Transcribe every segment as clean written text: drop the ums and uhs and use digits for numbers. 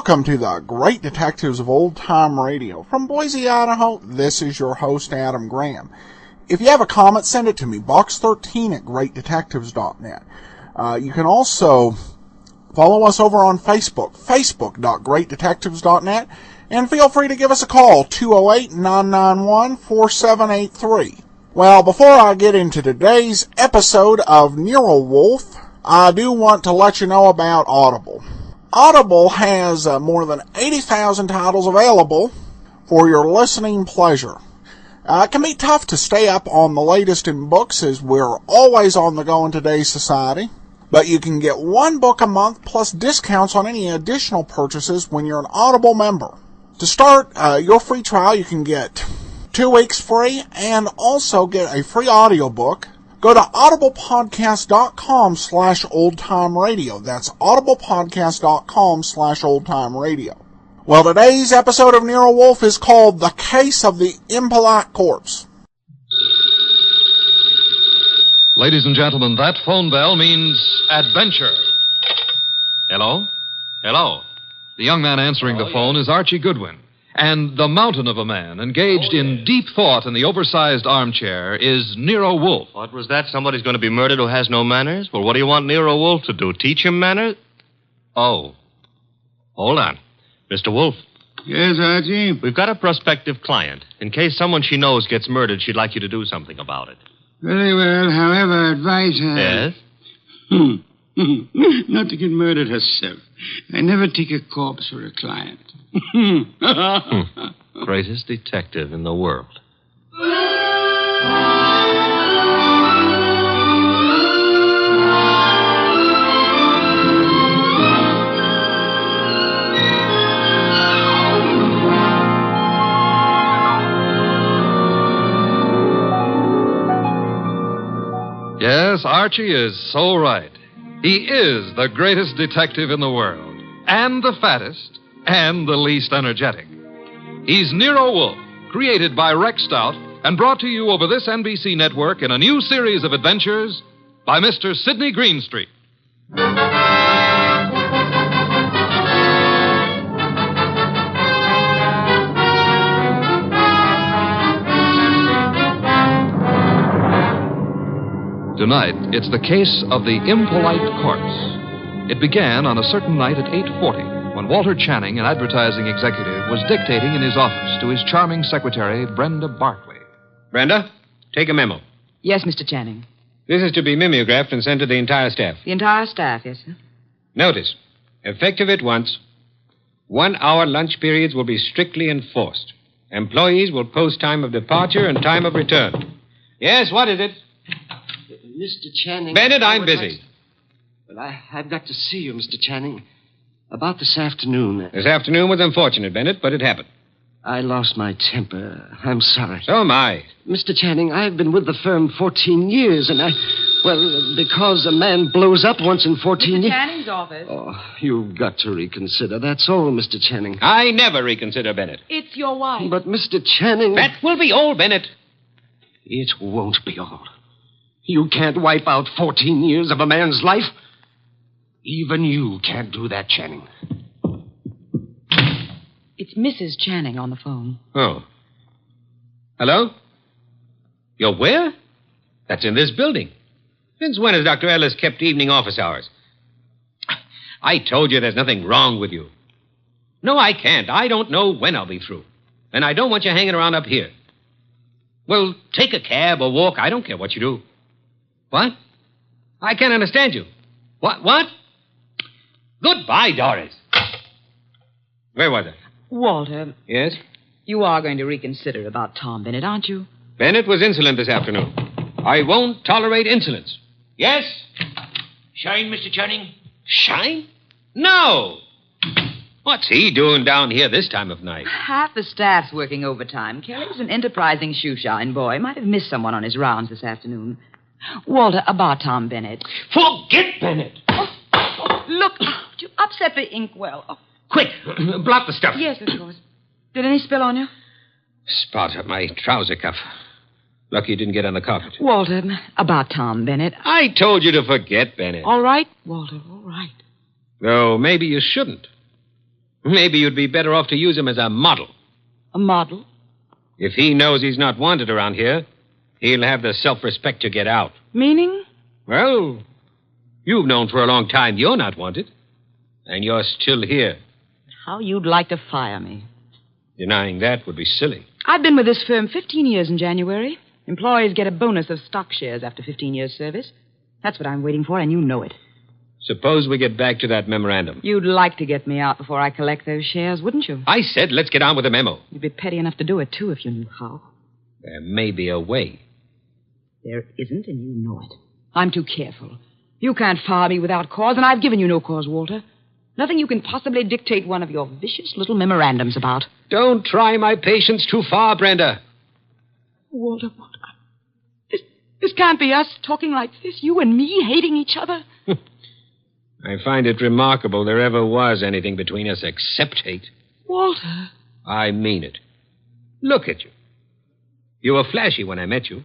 Welcome to the Great Detectives of Old Time Radio. From Boise, Idaho, this is your host, Adam Graham. If you have a comment, send it to me, box13 at greatdetectives.net. You can also follow us over on Facebook, facebook.greatdetectives.net, and feel free to give us a call, 208-991-4783. Well, before I get into today's episode of Nero Wolfe, I do want to let you know about Audible. Audible has more than 80,000 titles available for your listening pleasure. It can be tough to stay up on the latest in books as we're always on the go in today's society, but you can get one book a month plus discounts on any additional purchases when you're an Audible member. To start your free trial, you can get 2 weeks free and also get a free audiobook. Go to audiblepodcast.com/oldtimeradio. That's audiblepodcast.com/oldtimeradio. Well, today's episode of Nero Wolfe is called The Case of the Impolite Corpse. Ladies and gentlemen, that phone bell means adventure. Hello? Hello. The young man answering the phone is Archie Goodwin. And the mountain of a man engaged in deep thought in the oversized armchair is Nero Wolfe. What was that? Somebody's going to be murdered who has no manners? Well, what do you want Nero Wolfe to do? Teach him manners? Oh. Hold on. Mr. Wolfe. Yes, Archie? We've got a prospective client. In case someone she knows gets murdered, she'd like you to do something about it. Very well. However, advise her. Yes? Not to get murdered herself. I never take a corpse for a client. Greatest detective in the world. Yes, Archie is so right. He is the greatest detective in the world, and the fattest, and the least energetic. He's Nero Wolfe, created by Rex Stout and brought to you over this NBC network in a new series of adventures by Mr. Sidney Greenstreet. Tonight, it's the case of the Impolite Corpse. It began on a certain night at 8:40 when Walter Channing, an advertising executive, was dictating in his office to his charming secretary, Brenda Barkley. Brenda, take a memo. Yes, Mr. Channing. This is to be mimeographed and sent to the entire staff. The entire staff, yes, sir. Notice, effective at once, 1-hour lunch periods will be strictly enforced. Employees will post time of departure and time of return. Yes, what is it? Mr. Channing... Bennett, I'm busy. But I've got to see you, Mr. Channing. About this afternoon. This afternoon was unfortunate, Bennett, but it happened. I lost my temper. I'm sorry. So am I. Mr. Channing, I've been with the firm 14 years, and because a man blows up once in 14 years... Mr. Channing's office. Oh, you've got to reconsider. That's all, Mr. Channing. I never reconsider, Bennett. It's your wife. But, Mr. Channing... That will be all, Bennett. It won't be all. You can't wipe out 14 years of a man's life. Even you can't do that, Channing. It's Mrs. Channing on the phone. Oh. Hello? You're where? That's in this building. Since when has Dr. Ellis kept evening office hours? I told you there's nothing wrong with you. No, I can't. I don't know when I'll be through. And I don't want you hanging around up here. Well, take a cab or walk. I don't care what you do. What? I can't understand you. What? Goodbye, Doris. Where was it? Walter. Yes? You are going to reconsider about Tom Bennett, aren't you? Bennett was insolent this afternoon. I won't tolerate insolence. Yes? Shine, Mr. Channing? Shine? No. What's he doing down here this time of night? Half the staff's working overtime. Kelly's an enterprising shoeshine boy. Might have missed someone on his rounds this afternoon. Walter, about Tom Bennett. Forget Bennett. Oh, look, you upset the inkwell. Oh. Quick, blot the stuff. Yes, of course. Did any spill on you? Spot up my trouser cuff. Lucky it didn't get on the carpet. Walter, about Tom Bennett. I told you to forget Bennett. All right, Walter, all right. Though maybe you shouldn't. Maybe you'd be better off to use him as a model. A model? If he knows he's not wanted around here, he'll have the self-respect to get out. Meaning? Well, you've known for a long time you're not wanted. And you're still here. How you'd like to fire me. Denying that would be silly. I've been with this firm 15 years in January. Employees get a bonus of stock shares after 15 years' service. That's what I'm waiting for, and you know it. Suppose we get back to that memorandum. You'd like to get me out before I collect those shares, wouldn't you? I said let's get on with the memo. You'd be petty enough to do it, too, if you knew how. There may be a way. There isn't, and you know it. I'm too careful. You can't fire me without cause, and I've given you no cause, Walter. Nothing you can possibly dictate one of your vicious little memorandums about. Don't try my patience too far, Brenda. Walter, what? This can't be us talking like this, you and me hating each other. I find it remarkable there ever was anything between us except hate. Walter. I mean it. Look at you. You were flashy when I met you.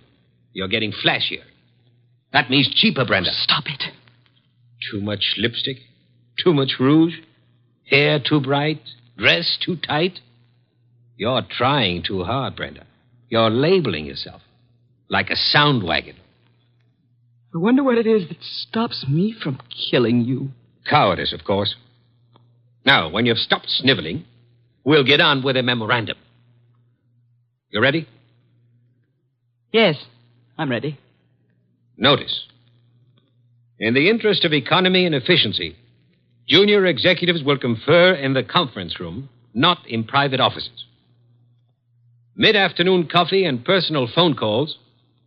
You're getting flashier. That means cheaper, Brenda. Stop it. Too much lipstick? Too much rouge? Hair too bright? Dress too tight? You're trying too hard, Brenda. You're labeling yourself like a sound wagon. I wonder what it is that stops me from killing you. Cowardice, of course. Now, when you've stopped sniveling, we'll get on with a memorandum. You ready? Yes, I'm ready. Notice. In the interest of economy and efficiency, junior executives will confer in the conference room, not in private offices. Mid-afternoon coffee and personal phone calls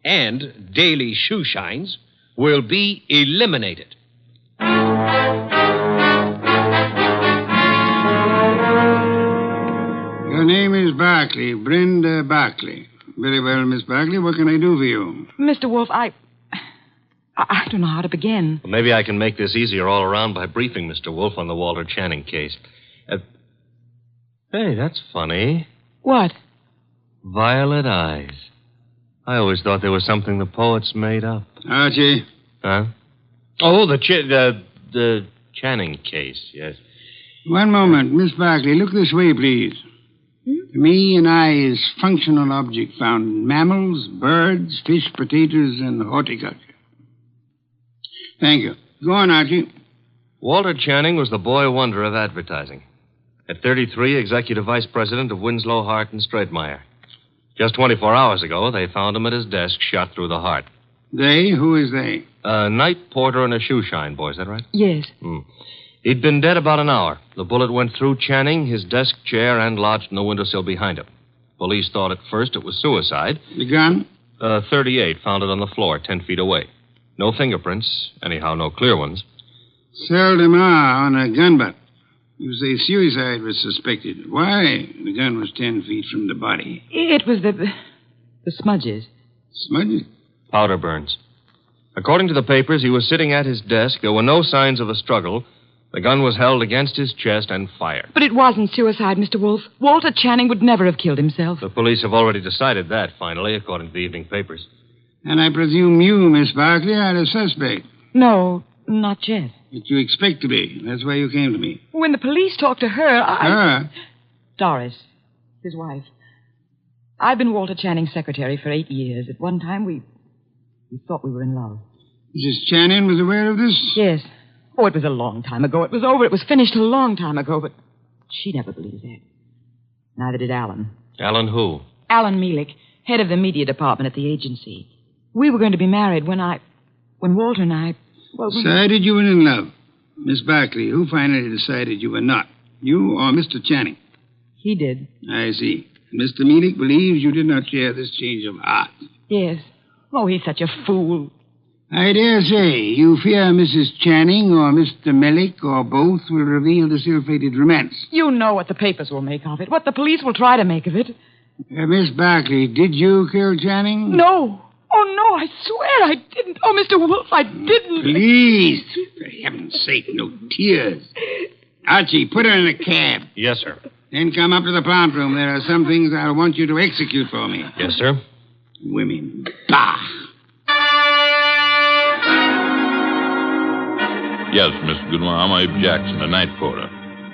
and daily shoe shines will be eliminated. Your name is Barkley, Brenda Barkley. Very well, Miss Barkley. What can I do for you? Mr. Wolfe, I don't know how to begin. Well, maybe I can make this easier all around by briefing Mr. Wolfe on the Walter Channing case. Hey, that's funny. What? Violet eyes. I always thought they were something the poets made up. Archie. Huh? Oh, the Channing case, yes. One moment. Miss Barkley, look this way, please. To me, an eye is functional object found in mammals, birds, fish, potatoes, and horticulture. Thank you. Go on, Archie. Walter Channing was the boy wonder of advertising. At 33, executive vice president of Winslow, Hart, and Straightmeyer. Just 24 hours ago, they found him at his desk, shot through the heart. They? Who is they? A night porter and a shoe shine boy, is that right? Yes. He'd been dead about an hour. The bullet went through Channing, his desk chair, and lodged in the windowsill behind him. Police thought at first it was suicide. The gun? 38, found it on the floor, 10 feet away. No fingerprints, anyhow, no clear ones. Seldom are on a gun butt. You say suicide was suspected. Why? The gun was 10 feet from the body. It was the smudges. Smudges? Powder burns. According to the papers, he was sitting at his desk. There were no signs of a struggle. The gun was held against his chest and fired. But it wasn't suicide, Mr. Wolfe. Walter Channing would never have killed himself. The police have already decided that, finally, according to the evening papers. And I presume you, Miss Barkley, are the suspect. No, not yet. But you expect to be. That's why you came to me. When the police talked to her, Her? Doris, his wife. I've been Walter Channing's secretary for 8 years. At one time, we thought we were in love. Mrs. Channing was aware of this? Yes. Oh, it was a long time ago. It was over. It was finished a long time ago, but she never believed that. Neither did Alan. Alan who? Alan Mielik, head of the media department at the agency. We were going to be married when Walter and I... Well, Decided you were in love. Miss Barkley, who finally decided you were not? You or Mr. Channing? He did. I see. Mr. Mielik believes you did not share this change of heart. Yes. Oh, he's such a fool. I dare say you fear Mrs. Channing or Mr. Mielik or both will reveal the ill-fated romance. You know what the papers will make of it, what the police will try to make of it. Miss Barkley, did you kill Channing? No. Oh, no, I swear I didn't. Oh, Mr. Wolfe, I didn't. Please, for heaven's sake, no tears. Archie, put her in a cab. Yes, sir. Then come up to the plant room. There are some things I'll want you to execute for me. Yes, sir. Women. Bah! Yes, Mr. Goodwin, I'm Abe Jackson, a night porter.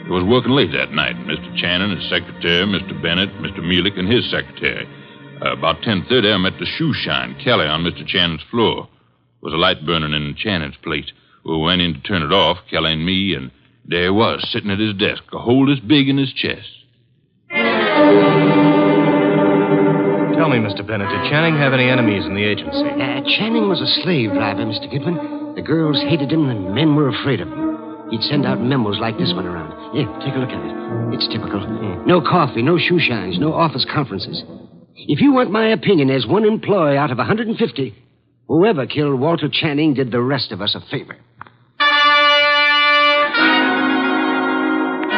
He was working late that night. Mr. Channing, his secretary, Mr. Bennett, Mr. Mealick, and his secretary. About 10:30, I met the shoe shine, Kelly, on Mr. Channing's floor. There was a light burning in Channing's plate. We went in to turn it off, Kelly and me, and there he was, sitting at his desk, a hole this big in his chest. Tell me, Mr. Bennett, did Channing have any enemies in the agency? Channing was a slave driver, Mr. Goodwin. The girls hated him and men were afraid of him. He'd send out memos like this one around. Here, take a look at it. It's typical. No coffee, no shoe shines, no office conferences. If you want my opinion, as one employee out of 150, whoever killed Walter Channing did the rest of us a favor.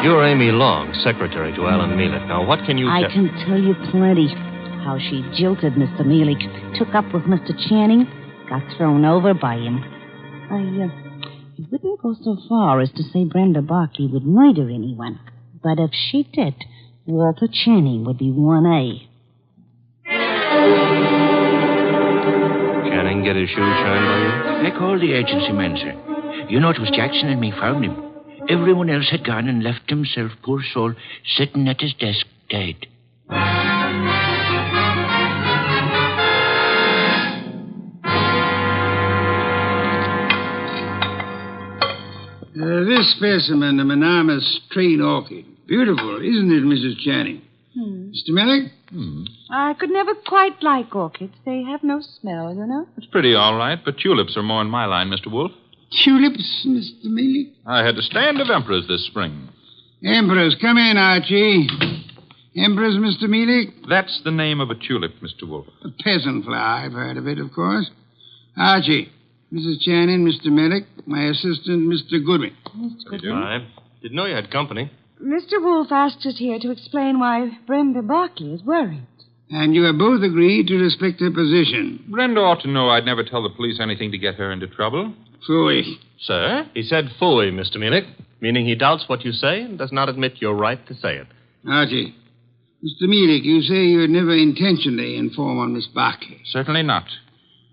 You're Amy Long, secretary to Alan Mealick. Now, what can you I can tell you plenty. How she jilted Mr. Mealick, took up with Mr. Channing, got thrown over by him. I wouldn't go so far as to say Brenda Barkley would murder anyone. But if she did, Walter Channing would be 1A. Channing get his shoes shined by you? I called the agency man, sir. You know, it was Jackson and me found him. Everyone else had gone and left himself, poor soul, sitting at his desk, dead. This specimen, the monogamous straight orchid. Beautiful, isn't it, Mrs. Channing? Mr. Mealick? I could never quite like orchids. They have no smell, you know. It's pretty all right, but tulips are more in my line, Mr. Wolfe. Tulips, Mr. Mealick? I had a stand of emperors this spring. Emperors, come in, Archie. Emperors, Mr. Mealick? That's the name of a tulip, Mr. Wolfe. A peasant flower. I've heard of it, of course. Archie, Mrs. Channing, Mr. Mealick, my assistant, Mr. Goodwin. Mr. Goodwin. I didn't know you had company. Mr. Wolfe asked us here to explain why Brenda Barkley is worried. And you have both agreed to respect her position. Brenda ought to know I'd never tell the police anything to get her into trouble. Phooey. Sir? He said phooey, Mr. Mealick, meaning he doubts what you say and does not admit your right to say it. Archie, Mr. Mealick, you say you would never intentionally inform on Miss Barkley. Certainly not.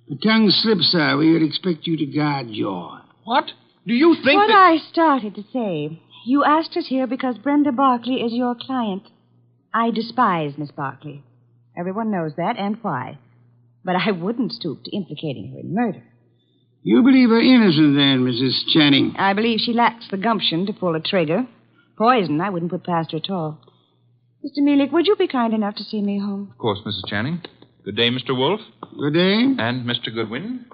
The tongue slips, sir. We would expect you to guard your... What? Do you think what that... I started to say. You asked us here because Brenda Barkley is your client. I despise Miss Barkley. Everyone knows that, and why. But I wouldn't stoop to implicating her in murder. You believe her innocent, then, Mrs. Channing? I believe she lacks the gumption to pull a trigger. Poison I wouldn't put past her at all. Mr. Mealick, would you be kind enough to see me home? Of course, Mrs. Channing. Good day, Mr. Wolfe. Good day. And Mr. Goodwin.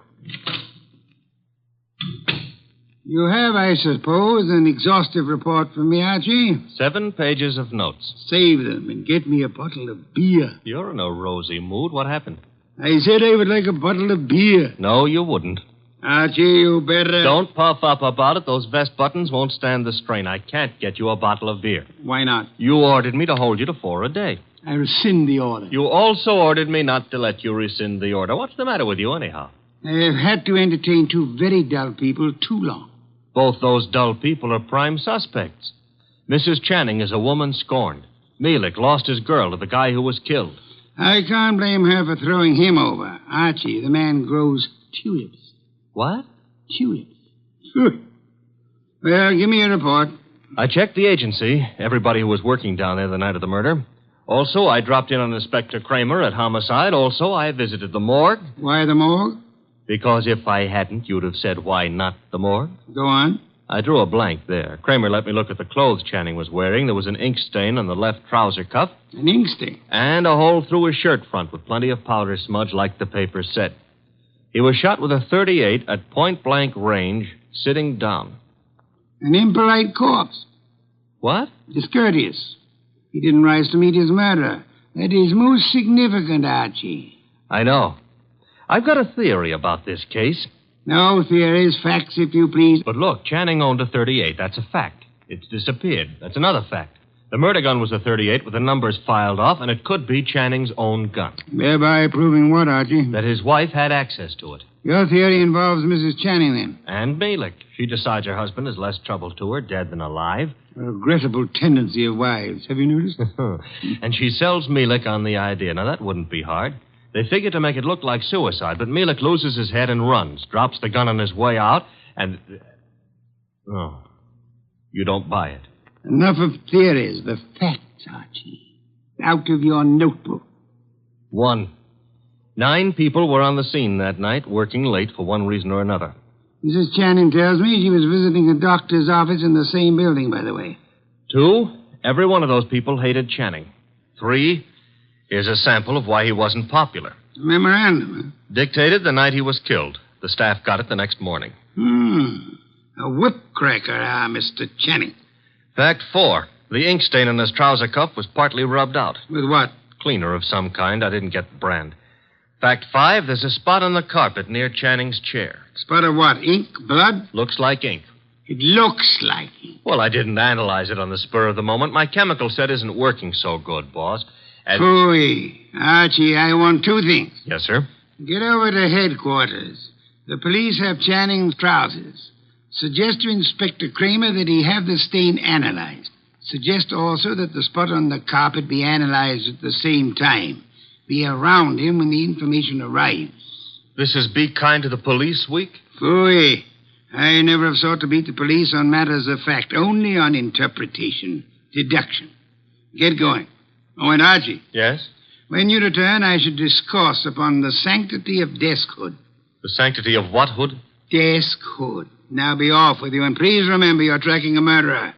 You have, I suppose, an exhaustive report from me, Archie? 7 pages of notes. Save them and get me a bottle of beer. You're in a rosy mood. What happened? I said I would like a bottle of beer. No, you wouldn't. Archie, you better... Don't puff up about it. Those vest buttons won't stand the strain. I can't get you a bottle of beer. Why not? You ordered me to hold you to 4 a day. I rescind the order. You also ordered me not to let you rescind the order. What's the matter with you, anyhow? I have had to entertain 2 very dull people too long. Both those dull people are prime suspects. Mrs. Channing is a woman scorned. Mealick lost his girl to the guy who was killed. I can't blame her for throwing him over. Archie, the man grows tulips. What? Tulips. Well, give me a report. I checked the agency, everybody who was working down there the night of the murder. Also, I dropped in on Inspector Kramer at homicide. Also, I visited the morgue. Why the morgue? Because if I hadn't, you'd have said, why not the morgue? Go on. I drew a blank there. Kramer let me look at the clothes Channing was wearing. There was an ink stain on the left trouser cuff. An ink stain? And a hole through his shirt front with plenty of powder smudge like the paper said. He was shot with a .38 at point-blank range, sitting down. An impolite corpse. What? Discourteous. He didn't rise to meet his murderer. That is most significant, Archie. I know. I've got a theory about this case. No theories, facts, if you please. But look, Channing owned a .38. That's a fact. It's disappeared. That's another fact. The murder gun was a .38 with the numbers filed off, and it could be Channing's own gun. Thereby proving what, Archie? That his wife had access to it. Your theory involves Mrs. Channing, then? And Mealick. She decides her husband is less trouble to her, dead than alive. A regrettable tendency of wives. Have you noticed? And she sells Mealick on the idea. Now, that wouldn't be hard. They figure to make it look like suicide, but Mealick loses his head and runs, drops the gun on his way out, and... Oh, you don't buy it. Enough of theories. The facts, Archie. Out of your notebook. 1. 9 people were on the scene that night, working late for one reason or another. Mrs. Channing tells me she was visiting a doctor's office in the same building, by the way. 2, every one of those people hated Channing. 3, here's a sample of why he wasn't popular. Memorandum, huh? Dictated the night he was killed. The staff got it the next morning. A whip cracker, Mr. Channing. Fact 4, the ink stain on his trouser cuff was partly rubbed out. With what? Cleaner of some kind. I didn't get the brand. Fact 5, there's a spot on the carpet near Channing's chair. Spot of what? Ink? Blood? Looks like ink. It looks like ink. Well, I didn't analyze it on the spur of the moment. My chemical set isn't working so good, boss. Phooey. Archie, I want 2 things. Yes, sir. Get over to headquarters. The police have Channing's trousers. Suggest to Inspector Kramer that he have the stain analyzed. Suggest also that the spot on the carpet be analyzed at the same time. Be around him when the information arrives. This is Be Kind to the Police Week? Phooey. I never have sought to beat the police on matters of fact, only on interpretation, deduction. Get going. Oh, and Archie. Yes? When you return, I should discourse upon the sanctity of deskhood. The sanctity of what hood? Deskhood. Now be off with you, and please remember you're tracking a murderer.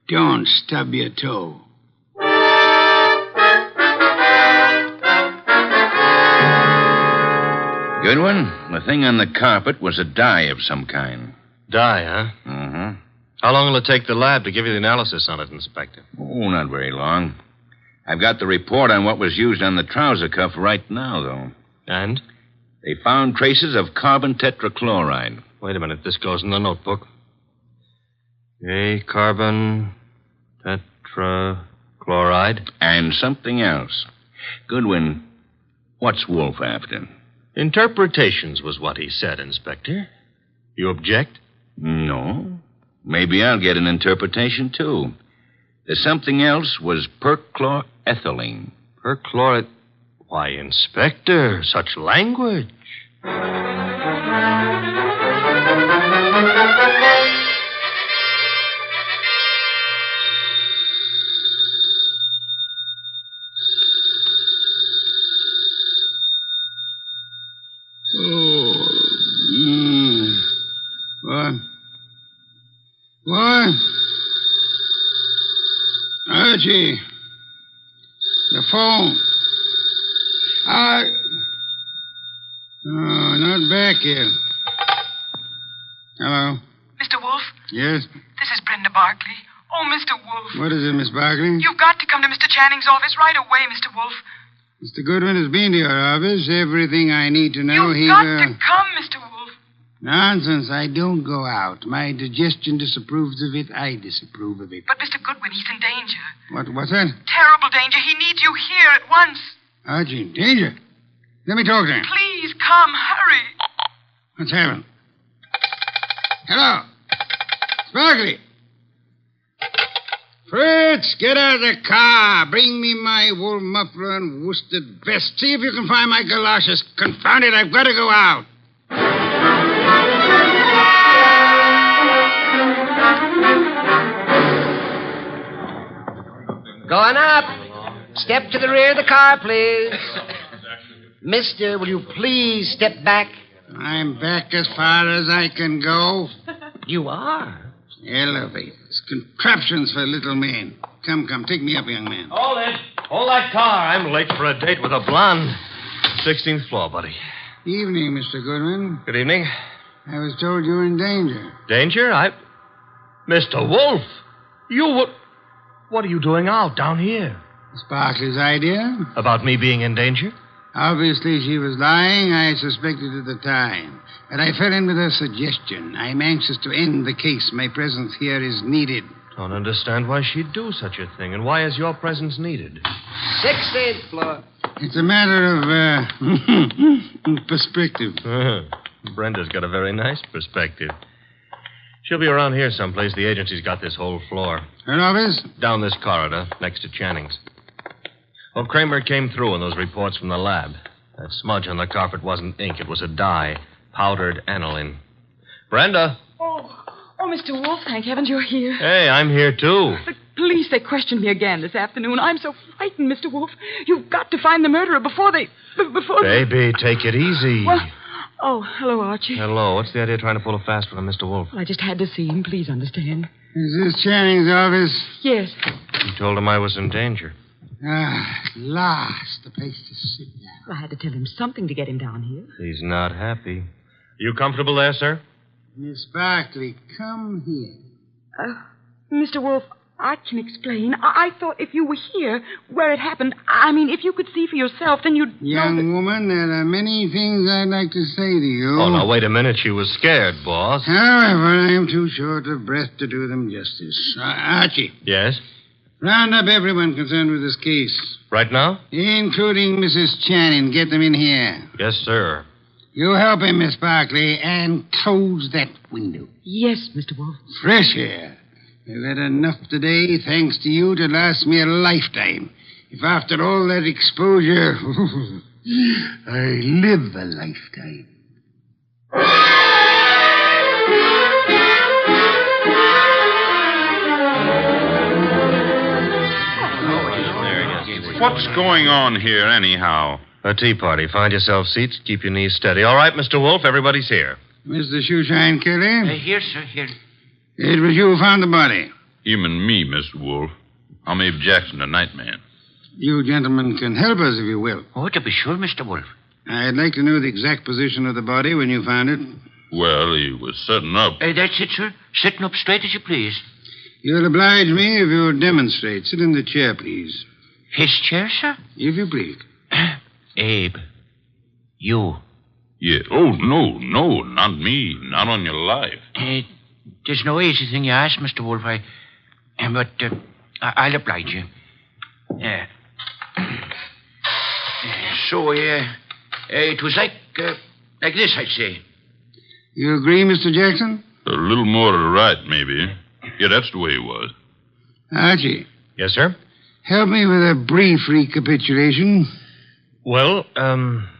Don't stub your toe. Goodwin, the thing on the carpet was a dye of some kind. Dye, huh? Mm-hmm. How long will it take the lab to give you the analysis on it, Inspector? Oh, not very long. I've got the report on what was used on the trouser cuff right now, though. And? They found traces of carbon tetrachloride. Wait a minute. This goes in the notebook. Carbon tetrachloride. And something else. Goodwin, what's Wolfe after? Interpretations was what he said, Inspector. You object? No. Maybe I'll get an interpretation, too. The something else was perchlorethylene. Why, Inspector, such language. What? Archie. The phone. Oh, not back yet. Hello? Mr. Wolfe? Yes? This is Brenda Barkley. Oh, Mr. Wolfe. What is it, Miss Barkley? You've got to come to Mr. Channing's office right away, Mr. Wolfe. Mr. Goodwin has been to your office. Everything I need to know. You've got to come, Mr. Wolfe. Nonsense. I don't go out. My digestion disapproves of it. I disapprove of it. But, Mr. Goodwin, he's in danger. What's that? Terrible danger. He needs you here at once. Archie, in danger? Let me talk to him. Please, come. Hurry. What's happened? Hello. Sparkly. Fritz, get out of the car. Bring me my wool muffler and worsted vest. See if you can find my galoshes. Confound it, I've got to go out. Going up. Step to the rear of the car, please. Mister, will you please step back? I'm back as far as I can go. You are? Elevators, contraptions for little men. Come, take me up, young man. Hold it. Hold that car. I'm late for a date with a blonde. 16th floor, buddy. Evening, Mr. Goodwin. Good evening. I was told you were in danger. Danger? Mr. Wolfe, what are you doing out down here? Sparkley's idea. About me being in danger? Obviously, she was lying. I suspected at the time. But I fell in with her suggestion. I'm anxious to end the case. My presence here is needed. Don't understand why she'd do such a thing. And why is your presence needed? 16th floor. It's a matter of, perspective. Brenda's got a very nice perspective. She'll be around here someplace. The agency's got this whole floor. Her office? Down this corridor, next to Channing's. Well, Kramer came through on those reports from the lab. That smudge on the carpet wasn't ink. It was a dye. Powdered aniline. Brenda. Oh, Oh, Mr. Wolfe, thank heavens you're here. Hey, I'm here, too. The police, they questioned me again this afternoon. I'm so frightened, Mr. Wolfe. You've got to find the murderer before they... Baby, take it easy. Well, oh, hello, Archie. Hello. What's the idea of trying to pull a fast one on Mr. Wolfe? Well, I just had to see him. Please understand. Is this Channing's office? Yes. You told him I was in danger. Ah, at last. A place to sit down. Well, I had to tell him something to get him down here. He's not happy. You comfortable there, sir? Miss Barkley, come here. Mr. Wolfe, I can explain. I thought if you were here, where it happened, I mean, if you could see for yourself, then you'd... Young woman, there are many things I'd like to say to you. Oh, now, wait a minute. She was scared, boss. However, I am too short of breath to do them justice. Archie. Yes? Round up everyone concerned with this case. Right now? Including Mrs. Channing. Get them in here. Yes, sir. You help him, Miss Barkley, and close that window. Yes, Mr. Wolfe. Fresh air. I've had enough today, thanks to you, to last me a lifetime. If after all that exposure, I live a lifetime. What's going on here, anyhow? A tea party. Find yourself seats. Keep your knees steady. All right, Mr. Wolfe, everybody's here. Mr. Shoeshine Kelly? Here, sir, here. It was you who found the body. Him and me, Mr. Wolfe. I'm Abe Jackson, the night man. You gentlemen can help us if you will. Oh, to be sure, Mr. Wolfe. I'd like to know the exact position of the body when you found it. Well, he was sitting up. That's it, sir. Sitting up straight as you please. You'll oblige me if you'll demonstrate. Sit in the chair, please. His chair, sir? If you please. Abe. You. Yeah. Oh, no, not me. Not on your life. There's no easy thing you ask, Mr. Wolfe. I'll oblige you. It was like this, I'd say. You agree, Mr. Jackson? A little more to the right, maybe. Yeah, that's the way it was. Archie. Yes, sir? Help me with a brief recapitulation. Well,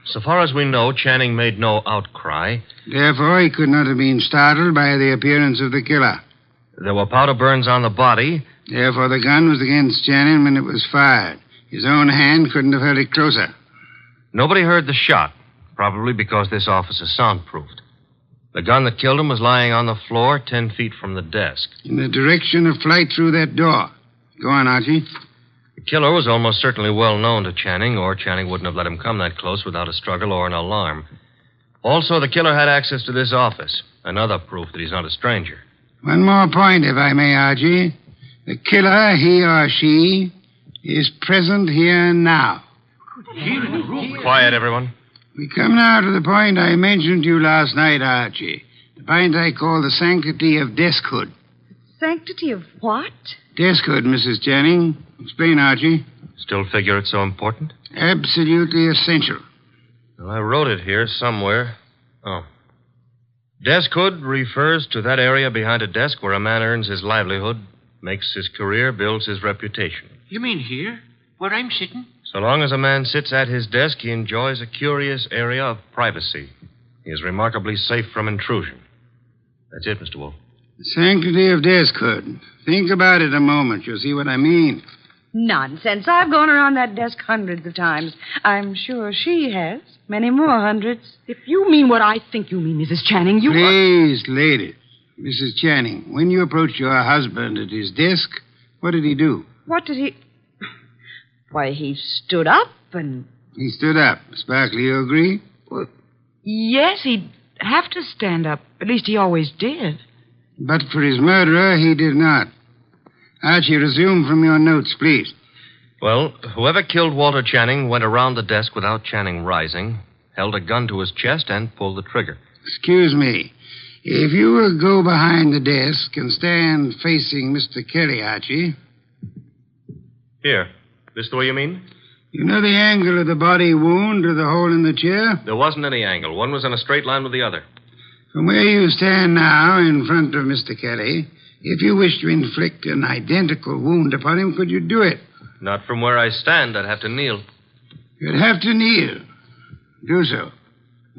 so far as we know, Channing made no outcry. Therefore, he could not have been startled by the appearance of the killer. There were powder burns on the body. Therefore, the gun was against Channing when it was fired. His own hand couldn't have held it closer. Nobody heard the shot, probably because this office is soundproofed. The gun that killed him was lying on the floor 10 feet from the desk. In the direction of flight through that door. Go on, Archie. The killer was almost certainly well known to Channing, or Channing wouldn't have let him come that close without a struggle or an alarm. Also, the killer had access to this office, another proof that he's not a stranger. One more point, if I may, Archie. The killer, he or she, is present here now. Quiet, everyone. We come now to the point I mentioned to you last night, Archie. The point I call the sanctity of deskhood. Sanctity of what? Deskhood, Mrs. Channing. Explain, Archie. Still figure it's so important? Absolutely essential. Well, I wrote it here somewhere. Oh. Deskhood refers to that area behind a desk where a man earns his livelihood, makes his career, builds his reputation. You mean here? Where I'm sitting? So long as a man sits at his desk, he enjoys a curious area of privacy. He is remarkably safe from intrusion. That's it, Mr. Wolfe. The sanctity of deskhood. Think about it a moment. You'll see what I mean. Nonsense. I've gone around that desk hundreds of times. I'm sure she has. Many more hundreds. If you mean what I think you mean, Mrs. Channing, you... Please, ladies. Mrs. Channing, when you approached your husband at his desk, what did he do? What did he... Why, he stood up and... He stood up. Miss Barkley, you agree? Well, yes, he'd have to stand up. At least he always did. But for his murderer, he did not. Archie, resume from your notes, please. Well, whoever killed Walter Channing went around the desk without Channing rising, held a gun to his chest, and pulled the trigger. Excuse me. If you will go behind the desk and stand facing Mr. Kelly, Archie. Here. This the way you mean? You know the angle of the body wound to the hole in the chair? There wasn't any angle. One was in a straight line with the other. From where you stand now in front of Mr. Kelly, if you wish to inflict an identical wound upon him, could you do it? Not from where I stand. I'd have to kneel. You'd have to kneel. Do so.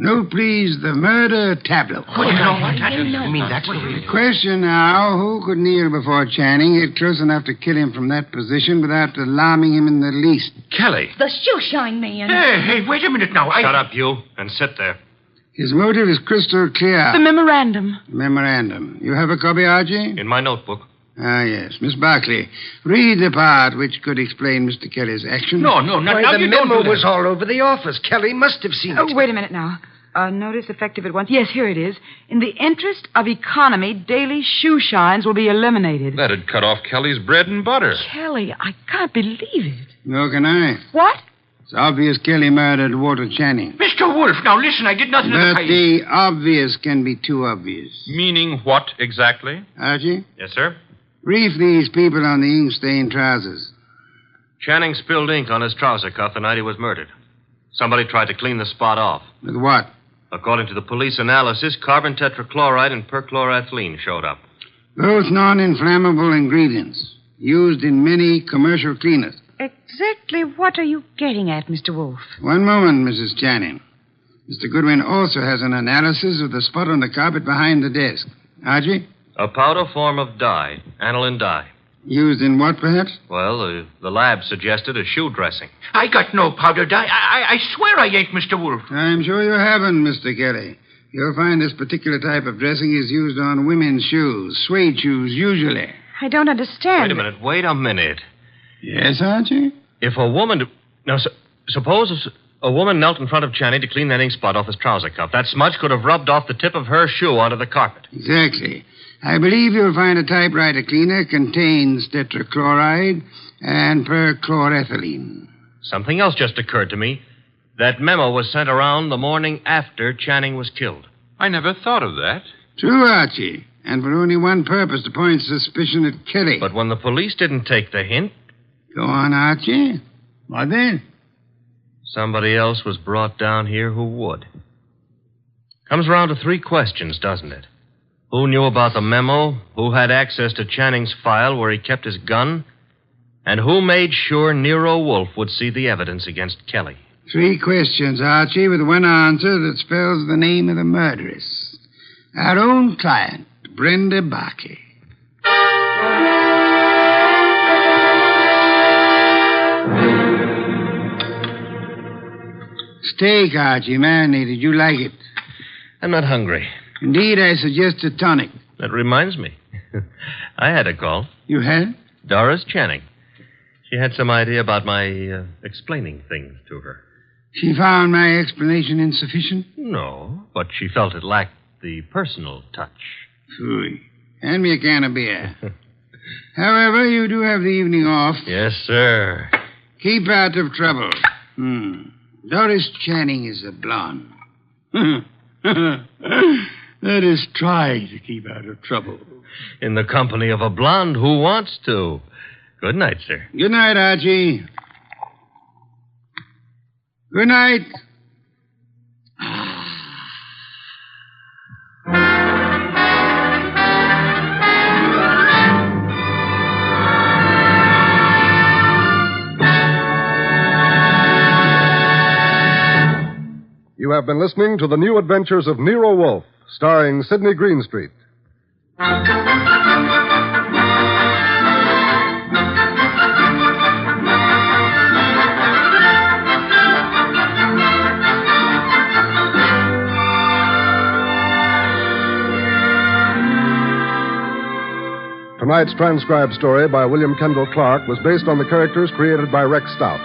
Note, please, the murder tableau. That's Question now, who could kneel before Channing, get close enough to kill him from that position without alarming him in the least? Kelly. The shoeshine man. Hey, wait a minute now. Shut up, you, and sit there. His motive is crystal clear. The memorandum. Memorandum. You have a copy, Archie? In my notebook. Ah, yes. Miss Barclay, read the part which could explain Mr. Kelly's action. No, now the you don't memo do was that. all over the office. Kelly must have seen it. Oh, wait a minute now. Notice effective at once. Yes, here it is. In the interest of economy, daily shoe shines will be eliminated. That'd cut off Kelly's bread and butter. Kelly, I can't believe it. Nor can I. What? It's obvious Kelly murdered Walter Channing. Mr. Wolfe, now listen, I did nothing But of the kind. the obvious can be too obvious. Meaning what exactly? Archie, Yes, sir? brief these people on the ink-stained trousers. Channing spilled ink on his trouser cuff the night he was murdered. Somebody tried to clean the spot off. With what? According to the police analysis, carbon tetrachloride and perchloroethylene showed up. Both non-inflammable ingredients used in many commercial cleaners. Exactly what are you getting at, Mr. Wolfe? One moment, Mrs. Channing. Mr. Goodwin also has an analysis of the spot on the carpet behind the desk. Archie? A powder form of dye, aniline dye. Used in what, perhaps? Well, the lab suggested a shoe dressing. I got no powder dye. I swear I ain't, Mr. Wolfe. I'm sure you haven't, Mr. Kelly. You'll find this particular type of dressing is used on women's shoes, suede shoes, usually. I don't understand. Wait a minute. Yes, Archie? If a woman... Now, suppose a woman knelt in front of Channing to clean that ink spot off his trouser cuff. That smudge could have rubbed off the tip of her shoe onto the carpet. Exactly. I believe you'll find a typewriter cleaner contains tetrachloride and perchloroethylene. Something else just occurred to me. That memo was sent around the morning after Channing was killed. I never thought of that. True, Archie. And for only one purpose, to point suspicion at Kelly. But when the police didn't take the hint... Go on, Archie. What then? Somebody else was brought down here who would. Comes around to three questions, doesn't it? Who knew about the memo? Who had access to Channing's file where he kept his gun? And who made sure Nero Wolfe would see the evidence against Kelly? Three questions, Archie, with one answer that spells the name of the murderess. Our own client, Brenda Barkley. Steak, Archie, marinated. You like it? I'm not hungry. Indeed, I suggest a tonic. That reminds me. I had a call. You had? Doris Channing. She had some idea about my explaining things to her. She found my explanation insufficient? No, but she felt it lacked the personal touch. Phooey. Hand me a can of beer. However, you do have the evening off. Yes, sir. Keep out of trouble. Doris Channing is a blonde. That is, try to keep out of trouble. In the company of a blonde who wants to. Good night, sir. Good night, Archie. Good night. You have been listening to The New Adventures of Nero Wolfe, starring Sidney Greenstreet. Tonight's transcribed story by William Kendall Clark was based on the characters created by Rex Stout.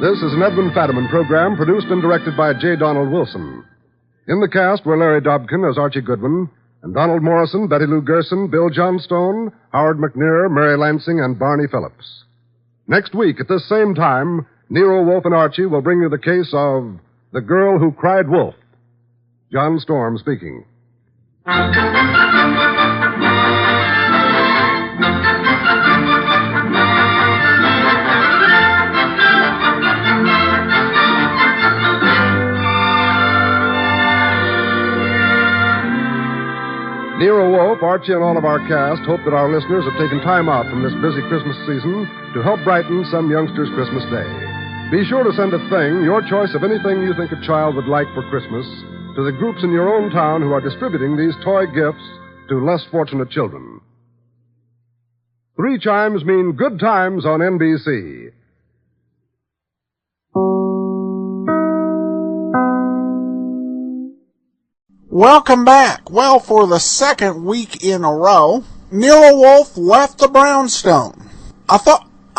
This is an Edwin Fadiman program produced and directed by J. Donald Wilson. In the cast were Larry Dobkin as Archie Goodwin, and Donald Morrison, Betty Lou Gerson, Bill Johnstone, Howard McNear, Mary Lansing, and Barney Phillips. Next week, at this same time, Nero Wolfe and Archie will bring you the case of The Girl Who Cried Wolf. John Storm speaking. Nero Wolfe, Archie, and all of our cast hope that our listeners have taken time out from this busy Christmas season to help brighten some youngster's Christmas day. Be sure to send a thing, your choice of anything you think a child would like for Christmas, to the groups in your own town who are distributing these toy gifts to less fortunate children. 3 chimes mean good times on NBC. Welcome back. Well, for the second week in a row, Nero Wolfe left the brownstone.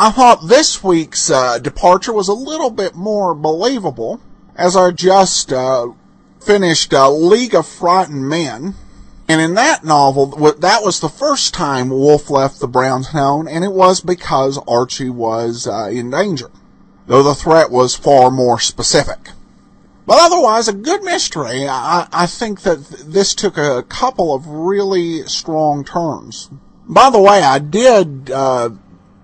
I thought this week's departure was a little bit more believable, as I just finished League of Frightened Men. And in that novel, that was the first time Wolfe left the brownstone, and it was because Archie was in danger, though the threat was far more specific. But otherwise, a good mystery. I think that this took a couple of really strong turns. By the way, I did,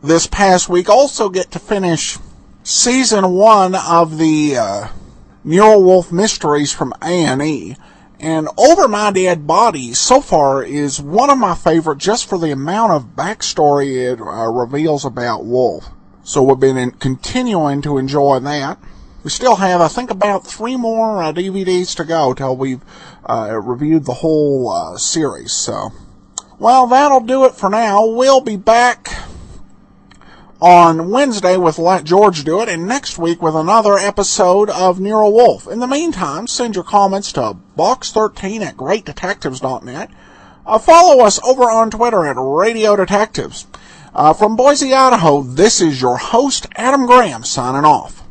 this past week, also get to finish Season 1 of the Nero Wolfe Mysteries from A&E. And Over My Dead Body, so far, is one of my favorite just for the amount of backstory it reveals about Wolfe. So we've been continuing to enjoy that. We still have, I think, about 3 more DVDs to go till we've reviewed the whole series. So, well, that'll do it for now. We'll be back on Wednesday with Let George Do It, and next week with another episode of Nero Wolfe. In the meantime, send your comments to box13@greatdetectives.net. Follow us over on Twitter at Radio Detectives. From Boise, Idaho, this is your host, Adam Graham, signing off.